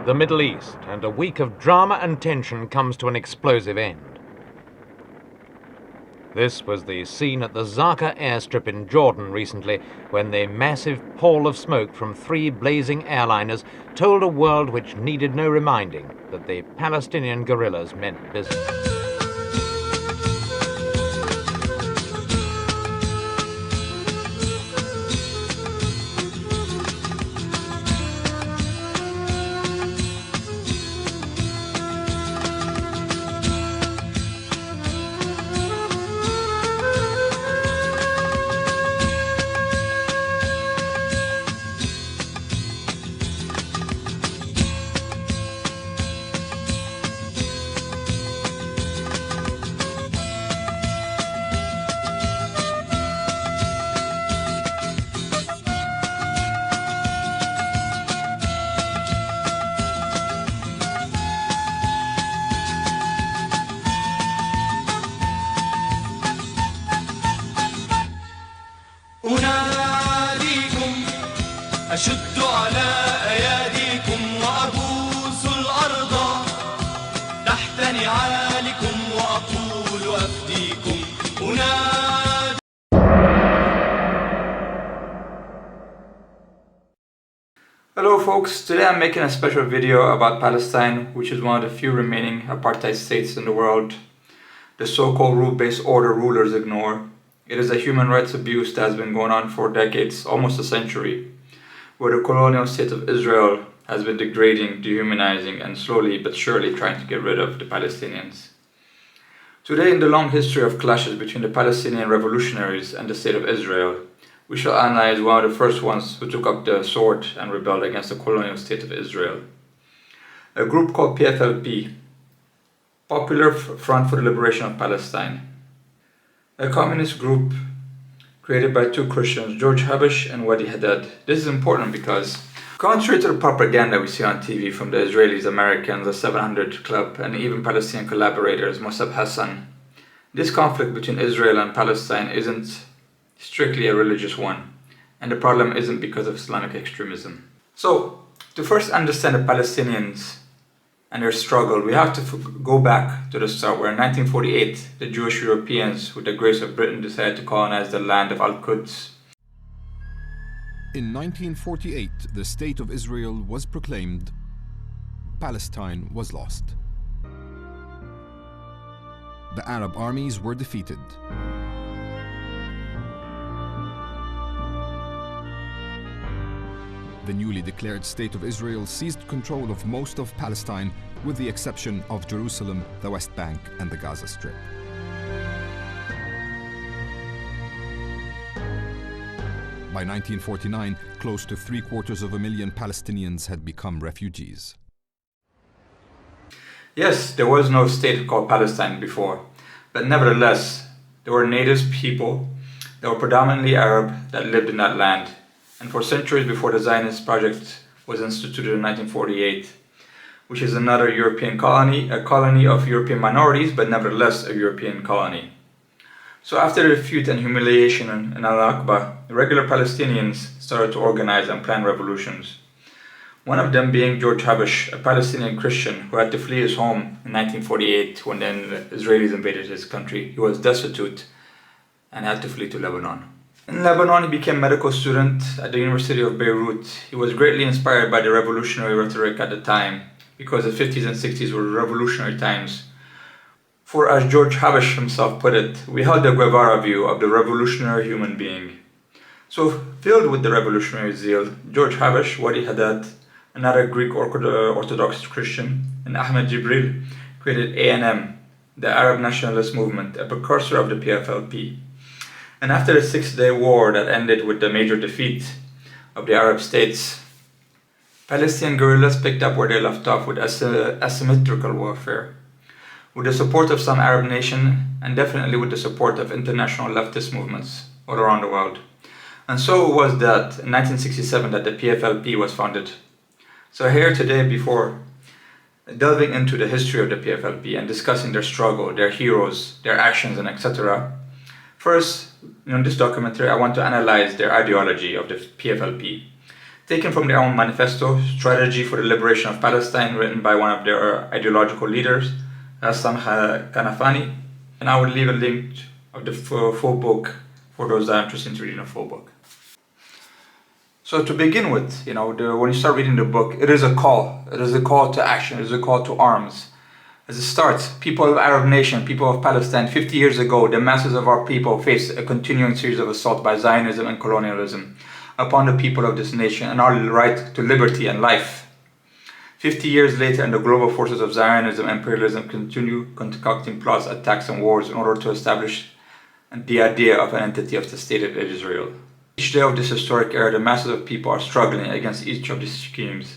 the Middle East, and a week of drama and tension comes to an explosive end. This was the scene at the Zaka airstrip in Jordan recently, when the massive pall of smoke from 3 blazing airliners told a world which needed no reminding that the Palestinian guerrillas meant business. أشد على أياديكم وأبوس الأرض تحت نعالكم وأقول أفديكم أنادي. Hello folks, today I'm making a special video about Palestine, which is one of the few remaining apartheid states in the world. The so-called rule-based order rulers ignore. It is a human rights abuse that has been going on for decades, almost a century, where the colonial state of Israel has been degrading, dehumanizing, and slowly but surely trying to get rid of the Palestinians. Today, in the long history of clashes between the Palestinian revolutionaries and the state of Israel, we shall analyze one of the first ones who took up the sword and rebelled against the colonial state of Israel. A group called PFLP, Popular Front for the Liberation of Palestine. A communist group created by 2 Christians, George Habash and Wadi Haddad. This is important because, contrary to the propaganda we see on TV from the Israelis, Americans, the 700 Club, and even Palestinian collaborators, Mossab Hassan, this conflict between Israel and Palestine isn't strictly a religious one, and the problem isn't because of Islamic extremism. So, to first understand the Palestinians and their struggle, we have to go back to the start, where in 1948, the Jewish Europeans, with the grace of Britain, decided to colonize the land of Al-Quds. In 1948, the State of Israel was proclaimed. Palestine was lost. The Arab armies were defeated. The newly declared State of Israel seized control of most of Palestine, with the exception of Jerusalem, the West Bank, and the Gaza Strip. By 1949, close to 750,000 Palestinians had become refugees. Yes, there was no state called Palestine before, but nevertheless, there were native people that were predominantly Arab that lived in that land. And for centuries before the Zionist project was instituted in 1948, which is another European colony, a colony of European minorities, but nevertheless a European colony. So after the defeat and humiliation in Al-Aqba, the regular Palestinians started to organize and plan revolutions. One of them being George Habash, a Palestinian Christian who had to flee his home in 1948 when the Israelis invaded his country. He was destitute and had to flee to Lebanon. In Lebanon, he became a medical student at the University of Beirut. He was greatly inspired by the revolutionary rhetoric at the time, because the 50s and 60s were revolutionary times. For as George Habash himself put it, we held the Guevara view of the revolutionary human being. So, filled with the revolutionary zeal, George Habash, Wadi Haddad, another Greek Orthodox Christian, and Ahmed Jibril created A&M, the Arab Nationalist Movement, a precursor of the PFLP. And after the 6-day war that ended with the major defeat of the Arab states, Palestinian guerrillas picked up where they left off with asymmetrical warfare, with the support of some Arab nations, and definitely with the support of international leftist movements all around the world. And so it was that in 1967 that the PFLP was founded. So here today, before delving into the history of the PFLP and discussing their struggle, their heroes, their actions, and etc., first, in this documentary, I want to analyze their ideology of the PFLP. taken from their own manifesto, Strategy for the Liberation of Palestine, written by one of their ideological leaders, Hassan Kanafani. And I will leave a link of the full book for those that are interested in reading the full book. So to begin with, when you start reading the book, it is a call. It is a call to action. It is a call to arms. As it starts, people of Arab nation, people of Palestine, 50 years ago, the masses of our people faced a continuing series of assaults by Zionism and colonialism upon the people of this nation and our right to liberty and life. 50 years later, and the global forces of Zionism and imperialism continue concocting plots, attacks, and wars in order to establish the idea of an entity of the state of Israel. Each day of this historic era, the masses of people are struggling against each of these schemes.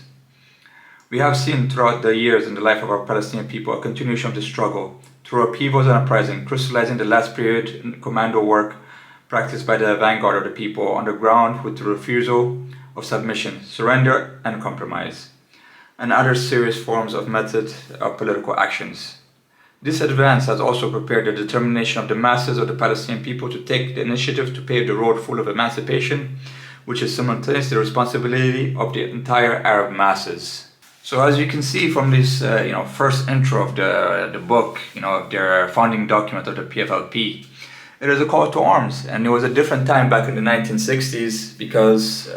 We have seen throughout the years in the life of our Palestinian people a continuation of this struggle through upheavals and uprising, crystallizing the last period in commando work practiced by the vanguard of the people on the ground with the refusal of submission, surrender, and compromise, and other serious forms of method of political actions. This advance has also prepared the determination of the masses of the Palestinian people to take the initiative to pave the road full of emancipation, which is simultaneously the responsibility of the entire Arab masses. So as you can see from this first intro of the book, of their founding document of the PFLP, it is a call to arms. And it was a different time back in the 1960s because,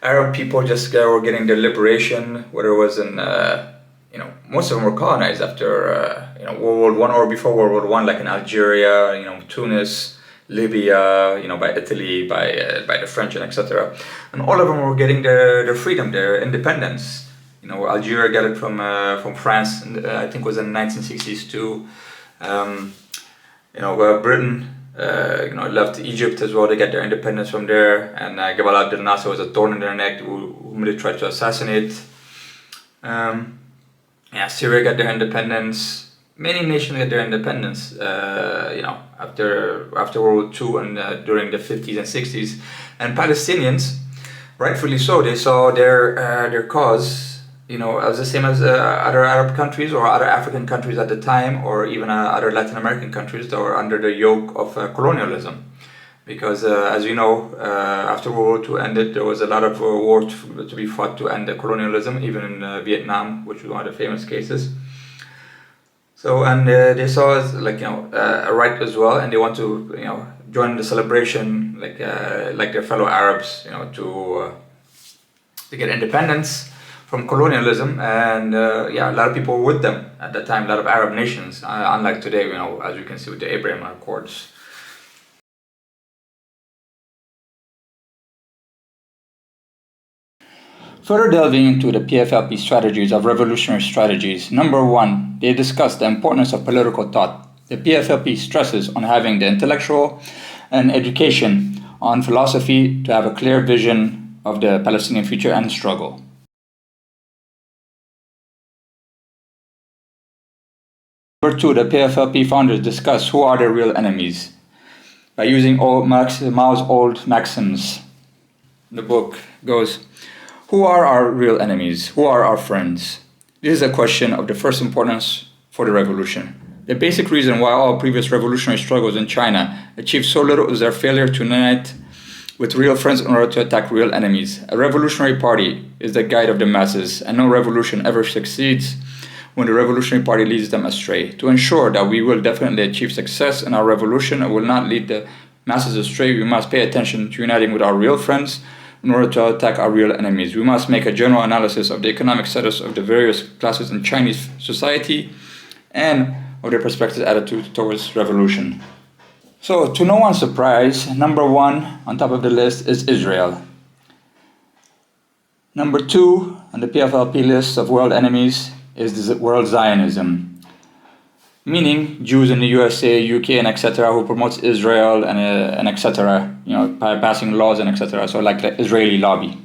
Arab people just were getting their liberation, whether it was in, most of them were colonized after, World War I or before World War I, like in Algeria, Tunis, Libya, by Italy, by the French, and etc. And all of them were getting their freedom, their independence. Algeria got it from France, I think it was in the 1960s too. Britain, left Egypt as well. They got their independence from there, and Gamal Abdel Nasser was a thorn in their neck, whom they tried to assassinate. Syria got their independence. Many nations got their independence, after World War II and during the 50s and 60s. And Palestinians, rightfully so, they saw their cause, as the same as other Arab countries or other African countries at the time, or even other Latin American countries that were under the yoke of colonialism. Because as you know, after World War II ended, there was a lot of war to be fought to end the colonialism, even in Vietnam, which was one of the famous cases. So, and they saw it as a right as well, and they want to join the celebration like their fellow Arabs, to get independence from colonialism. And a lot of people were with them at that time, a lot of Arab nations, unlike today, as you can see with the Abraham Accords. Further delving into the PFLP strategies of revolutionary strategies, number 1, they discuss the importance of political thought. The PFLP stresses on having the intellectual and education on philosophy to have a clear vision of the Palestinian future and struggle. Number 2, the PFLP founders discuss who are their real enemies by using Mao's old maxims. The book goes, who are our real enemies? Who are our friends? This is a question of the first importance for the revolution. The basic reason why all previous revolutionary struggles in China achieved so little is their failure to unite with real friends in order to attack real enemies. A revolutionary party is the guide of the masses, and no revolution ever succeeds when the revolutionary party leads them astray. To ensure that we will definitely achieve success in our revolution and will not lead the masses astray, we must pay attention to uniting with our real friends in order to attack our real enemies. We must make a general analysis of the economic status of the various classes in Chinese society and of their prospective attitude towards revolution. So, to no one's surprise, number 1 on top of the list is Israel. Number 2 on the PFLP list of world enemies is the world Zionism, meaning Jews in the USA, UK, and etc., who promotes Israel and etc., by passing laws and etc., so like the Israeli lobby.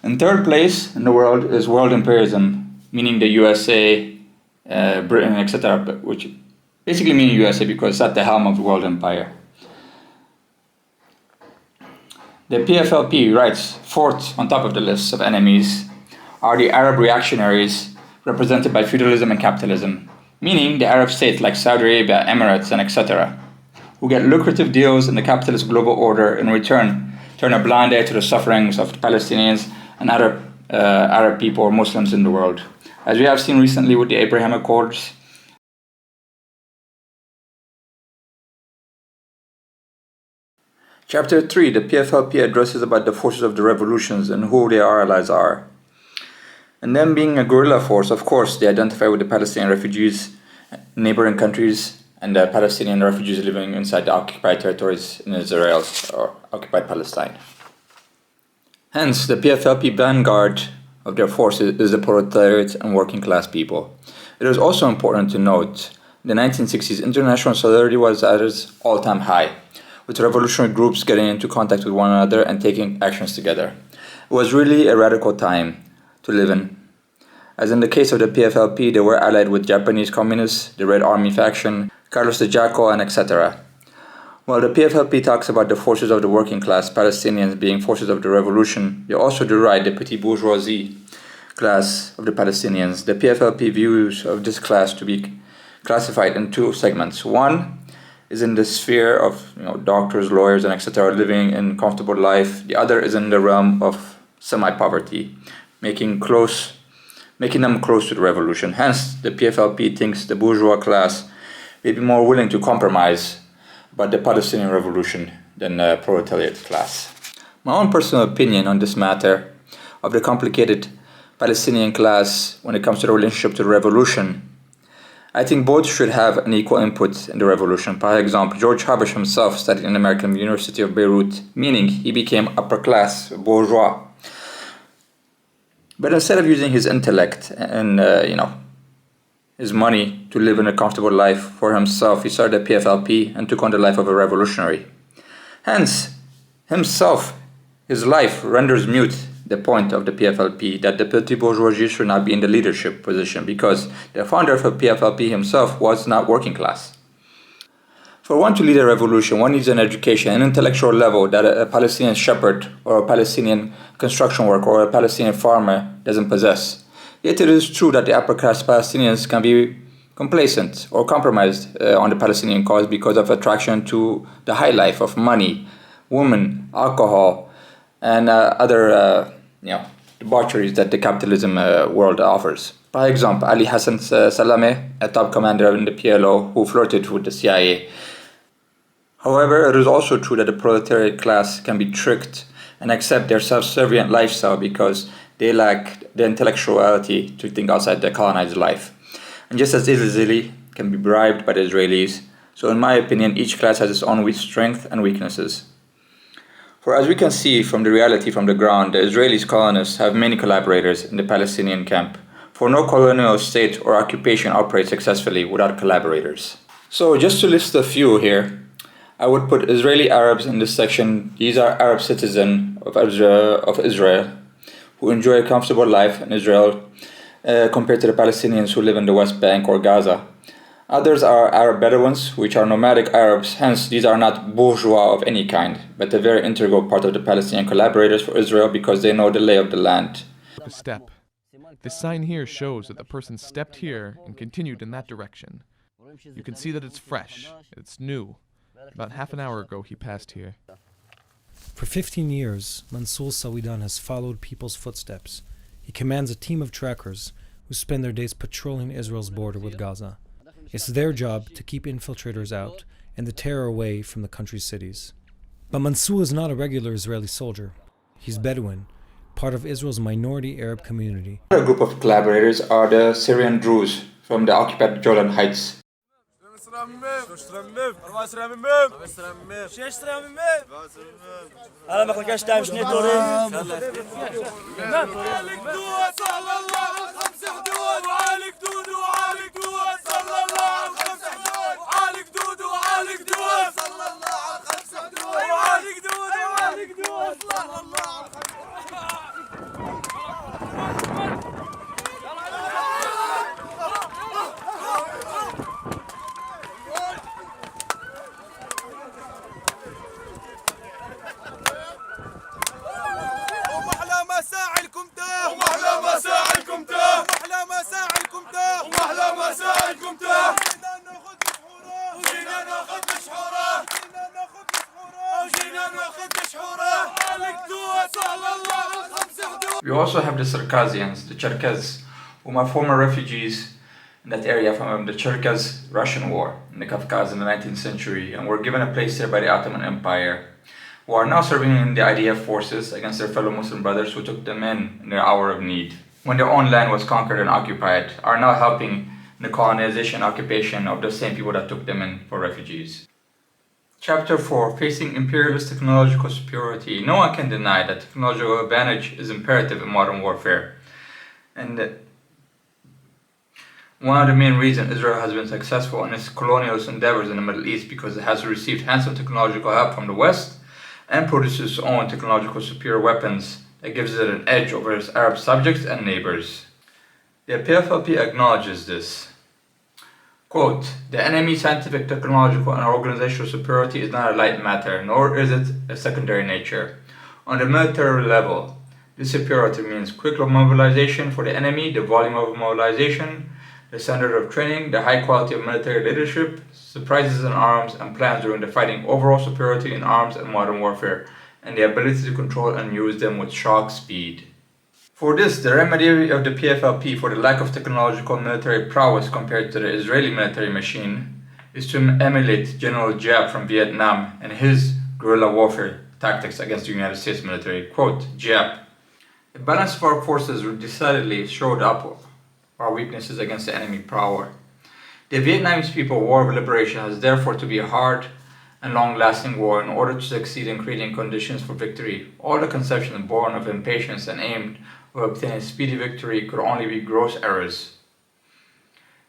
In third place in the world is world imperialism, meaning the USA, Britain, etc., which basically meaning USA because it's at the helm of the world empire. The PFLP writes, fourth on top of the list of enemies are the Arab reactionaries represented by feudalism and capitalism, meaning the Arab states like Saudi Arabia, Emirates, and etc., who get lucrative deals in the capitalist global order in return turn a blind eye to the sufferings of the Palestinians and other Arab people or Muslims in the world. As we have seen recently with the Abraham Accords, Chapter 3, the PFLP addresses about the forces of the revolutions and who their allies are. And them being a guerrilla force, of course, they identify with the Palestinian refugees, neighboring countries, and the Palestinian refugees living inside the occupied territories in Israel or occupied Palestine. Hence, the PFLP vanguard of their forces is the proletariat and working class people. It is also important to note the 1960s international solidarity was at its all-time high, with revolutionary groups getting into contact with one another and taking actions together. It was really a radical time to live in. As in the case of the PFLP, they were allied with Japanese communists, the Red Army faction, Carlos the Jackal, and etc. While the PFLP talks about the forces of the working class Palestinians being forces of the revolution, they also deride the petit bourgeoisie class of the Palestinians. The PFLP views of this class to be classified in two segments. One is in the sphere of doctors, lawyers, and etc. living in comfortable life. The other is in the realm of semi-poverty, making them close to the revolution. Hence, the PFLP thinks the bourgeois class may be more willing to compromise about the Palestinian revolution than the proletariat class. My own personal opinion on this matter of the complicated Palestinian class when it comes to the relationship to the revolution, I think both should have an equal input in the revolution. For example, George Habash himself studied in the American University of Beirut, meaning he became upper class, bourgeois. But instead of using his intellect and his money to live in a comfortable life for himself, he started a PFLP and took on the life of a revolutionary. Hence, his life renders mute the point of the PFLP that the petit bourgeoisie should not be in the leadership position because the founder of the PFLP himself was not working class. For one to lead a revolution, one needs an education, an intellectual level that a Palestinian shepherd or a Palestinian construction worker or a Palestinian farmer doesn't possess. Yet it is true that the upper class Palestinians can be complacent or compromised on the Palestinian cause because of attraction to the high life of money, women, alcohol, and other debaucheries that the capitalism world offers. For example, Ali Hassan Salameh, a top commander in the PLO who flirted with the CIA. However, it is also true that the proletariat class can be tricked and accept their self-servient lifestyle because they lack the intellectuality to think outside their colonized life. And just as easily can be bribed by the Israelis, so in my opinion, each class has its own strengths and weaknesses. For as we can see from the reality from the ground, the Israeli colonists have many collaborators in the Palestinian camp. For no colonial state or occupation operates successfully without collaborators. So just to list a few here, I would put Israeli Arabs in this section. These are Arab citizens of Israel who enjoy a comfortable life in Israel compared to the Palestinians who live in the West Bank or Gaza. Others are Arab Bedouins, which are nomadic Arabs, hence these are not bourgeois of any kind, but a very integral part of the Palestinian collaborators for Israel because they know the lay of the land. A step. This sign here shows that the person stepped here and continued in that direction. You can see that it's fresh, it's new. About half an hour ago he passed here. For 15 years, Mansour Sawidan has followed people's footsteps. He commands a team of trackers who spend their days patrolling Israel's border with Gaza. It's their job to keep infiltrators out and the terror away from the country's cities. But Mansour is not a regular Israeli soldier. He's Bedouin, part of Israel's minority Arab community. Another group of collaborators are the Syrian Druze from the occupied Jordan Heights. وجينا ناخذ مشحوره We also have the Circassians, the Cherkess, whom are former refugees in that area from the Cherkess-Russian War in the Caucasus in the 19th century and were given a place there by the Ottoman Empire, who are now serving in the IDF forces against their fellow Muslim brothers who took them in their hour of need, when their own land was conquered and occupied, are now helping in the colonization and occupation of the same people that took them in for refugees. Chapter 4. Facing imperialist technological superiority. No one can deny that technological advantage is imperative in modern warfare. And one of the main reasons Israel has been successful in its colonialist endeavors in the Middle East because it has received handsome technological help from the West and produces its own technological superior weapons that gives it an edge over its Arab subjects and neighbors. The PFLP acknowledges this. Quote, the enemy's scientific, technological, and organizational superiority is not a light matter, nor is it a secondary nature. On the military level, this superiority means quick mobilization for the enemy, the volume of mobilization, the standard of training, the high quality of military leadership, surprises in arms and plans during the fighting, overall superiority in arms and modern warfare, and the ability to control and use them with shock speed. For this, the remedy of the PFLP for the lack of technological military prowess compared to the Israeli military machine is to emulate General Giap from Vietnam and his guerrilla warfare tactics against the United States military. Quote, Giap, the balance of our forces decidedly showed up our weaknesses against the enemy power. The Vietnamese People's War of Liberation has therefore to be a hard and long-lasting war in order to succeed in creating conditions for victory. All the conceptions born of impatience and aimed of obtaining speedy victory could only be gross errors.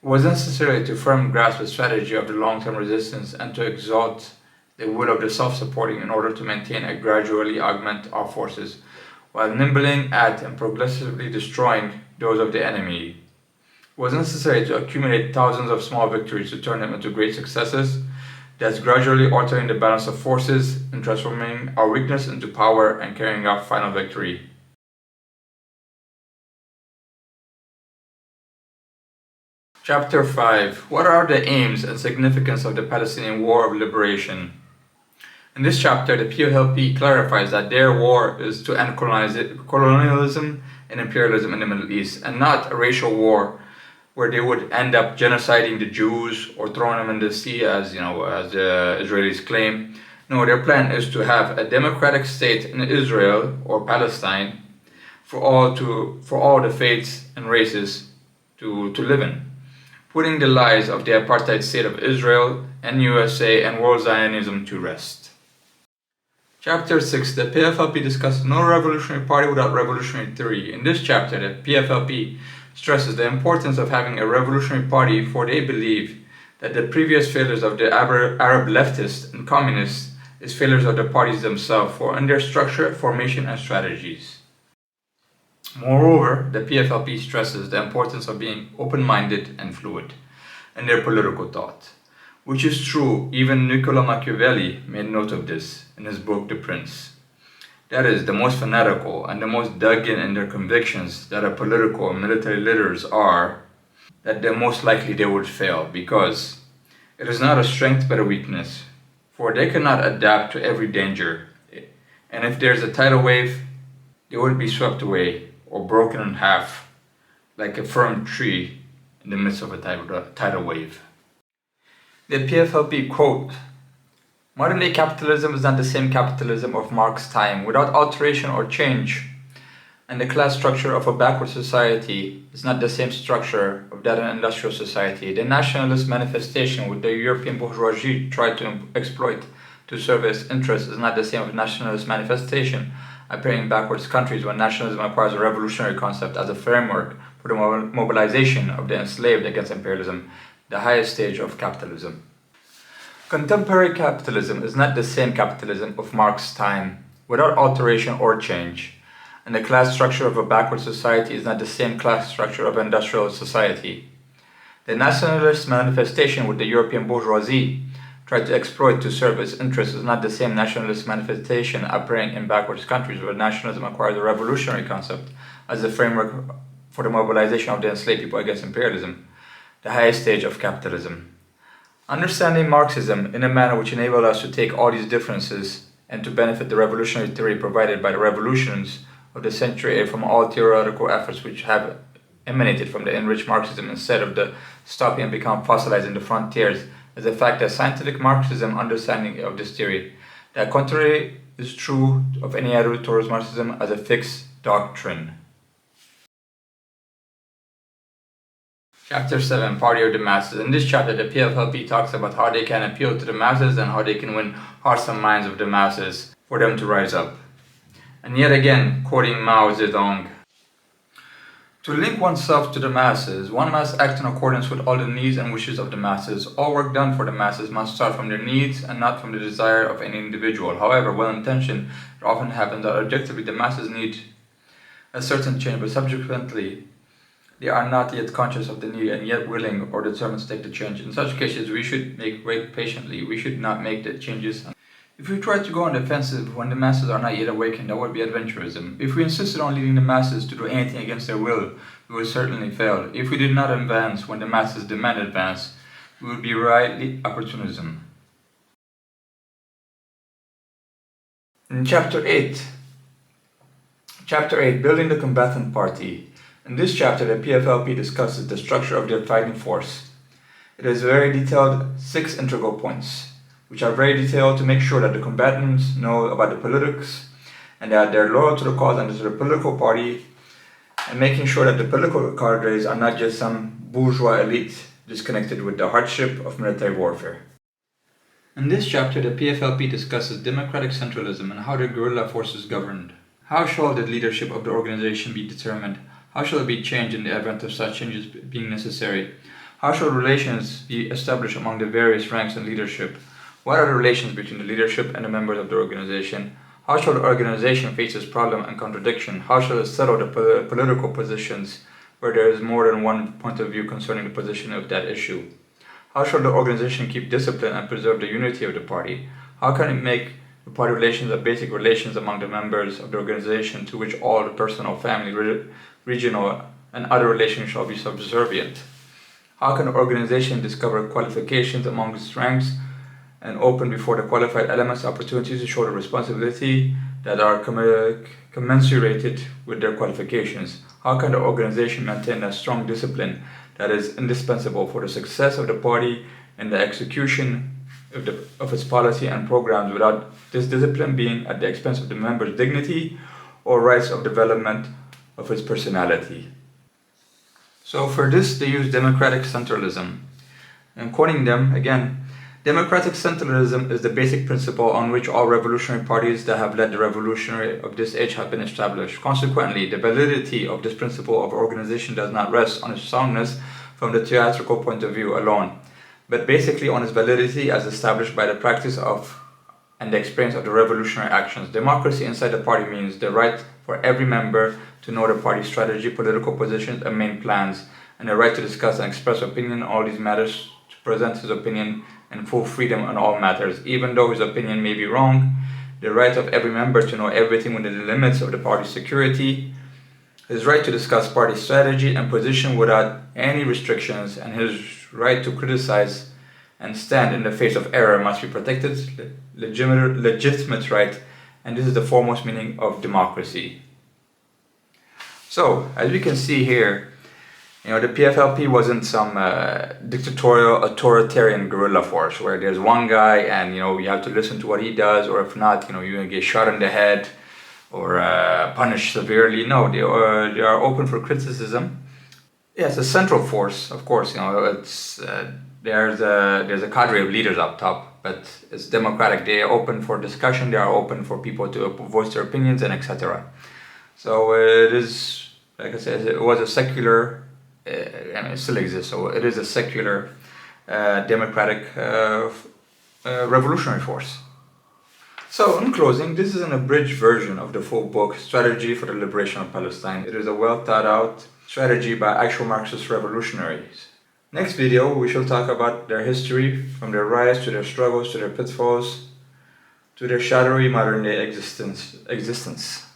It was necessary to firmly grasp the strategy of the long-term resistance and to exalt the will of the self-supporting in order to maintain and gradually augment our forces, while nibbling at and progressively destroying those of the enemy. It was necessary to accumulate thousands of small victories to turn them into great successes, thus gradually altering the balance of forces and transforming our weakness into power and carrying out final victory. Chapter 5. What are the aims and significance of the Palestinian War of Liberation? In this chapter, the PFLP clarifies that their war is to end colonialism and imperialism in the Middle East, and not a racial war where they would end up genociding the Jews or throwing them in the sea as the Israelis claim. No, their plan is to have a democratic state in Israel or Palestine for all the faiths and races to live in, putting the lies of the apartheid state of Israel and USA and world Zionism to rest. Chapter 6. The PFLP discusses no revolutionary party without revolutionary theory. In this chapter, the PFLP stresses the importance of having a revolutionary party, for they believe that the previous failures of the Arab leftists and communists is failures of the parties themselves for in their structure, formation, and strategies. Moreover, the PFLP stresses the importance of being open-minded and fluid in their political thought, which is true. Even Niccolo Machiavelli made note of this in his book The Prince. That is, the most fanatical and the most dug in their convictions that a political and military leaders are, that the most likely they would fail, because it is not a strength but a weakness, for they cannot adapt to every danger, and if there's a tidal wave, they would be swept away or broken in half like a firm tree in the midst of a tidal wave. The PFLP quote, modern day capitalism is not the same capitalism of Marx's time, without alteration or change, and the class structure of a backward society is not the same structure of that of an industrial society. The nationalist manifestation which the European bourgeoisie tried to exploit to serve its interests is not the same as nationalist manifestation appearing in backwards countries, when nationalism acquires a revolutionary concept as a framework for the mobilization of the enslaved against imperialism, the highest stage of capitalism. Contemporary capitalism is not the same capitalism of Marx's time, without alteration or change, and the class structure of a backward society is not the same class structure of an industrial society. The nationalist manifestation which the European bourgeoisie tried to exploit to serve its interests is not the same nationalist manifestation appearing in backwards countries, where nationalism acquires a revolutionary concept as a framework for the mobilization of the enslaved people against imperialism, the highest stage of capitalism. Understanding Marxism in a manner which enables us to take all these differences and to benefit the revolutionary theory provided by the revolutions of the century from all theoretical efforts which have emanated from the enriched Marxism instead of the stopping and become fossilized in the frontiers is the fact that scientific Marxism understanding of this theory, that contrary is true of any attitude towards Marxism as a fixed doctrine. Chapter 7, Party of the Masses. In this chapter, the PFLP talks about how they can appeal to the masses and how they can win hearts and minds of the masses for them to rise up. And yet again, quoting Mao Zedong, to link oneself to the masses, one must act in accordance with all the needs and wishes of the masses. All work done for the masses must start from their needs and not from the desire of any individual. However, well-intentioned, it often happens that objectively the masses need a certain change, but subsequently they are not yet conscious of the need and yet willing or determined to take the change. In such cases, we should wait patiently. We should not make the changes. If we try to go on the offensive when the masses are not yet awakened, that would be adventurism. If we insisted on leading the masses to do anything against their will, we would certainly fail. If we did not advance when the masses demand advance, we would be rightly opportunism. In Chapter 8, Building the Combatant Party. In this chapter, the PFLP discusses the structure of their fighting force. It is very detailed, 6 integral points, which are very detailed to make sure that the combatants know about the politics and that they're loyal to the cause and to the political party, and making sure that the political cadres are not just some bourgeois elite disconnected with the hardship of military warfare. In this chapter, the PFLP discusses democratic centralism and how the guerrilla force is governed. How shall the leadership of the organization be determined? How shall it be changed in the event of such changes being necessary? How shall relations be established among the various ranks and leadership? What are the relations between the leadership and the members of the organization? How shall the organization face its problem and contradiction? How shall it settle the political positions where there is more than one point of view concerning the position of that issue? How shall the organization keep discipline and preserve the unity of the party? How can it make the party relations are basic relations among the members of the organization to which all the personal, family, regional, and other relations shall be subservient? How can the organization discover qualifications among its ranks and open before the qualified elements opportunities to show the responsibility that are commensurated with their qualifications? How can the organization maintain a strong discipline that is indispensable for the success of the party and the execution of its policy and programs without this discipline being at the expense of the member's dignity or rights of development of its personality? So for this they use democratic centralism. And quoting them again, democratic centralism is the basic principle on which all revolutionary parties that have led the revolutionary of this age have been established. Consequently, the validity of this principle of organization does not rest on its soundness from the theatrical point of view alone, but basically on its validity as established by the practice of and the experience of the revolutionary actions. Democracy inside the party means the right for every member to know the party's strategy, political positions, and main plans, and the right to discuss and express opinion on all these matters, to present his opinion in full freedom on all matters, even though his opinion may be wrong, the right of every member to know everything within the limits of the party's security, his right to discuss party strategy and position without any restrictions, and his right to criticize and stand in the face of error must be protected, legitimate right, and this is the foremost meaning of democracy. So, as we can see here, the PFLP wasn't some dictatorial, authoritarian guerrilla force where there's one guy and you have to listen to what he does, or if not, you're gonna get shot in the head or punished severely. No, they are open for criticism. Yeah, it's a central force, of course. It's there's a cadre of leaders up top, but it's democratic. They are open for discussion. They are open for people to voice their opinions and etc. So it is, like I said, it was a secular, and it still exists. So it is a secular, democratic, revolutionary force. So in closing, this is an abridged version of the full book, Strategy for the Liberation of Palestine. It is a well thought out strategy by actual Marxist revolutionaries. Next video, we shall talk about their history, from their rise to their struggles to their pitfalls to their shadowy modern day existence.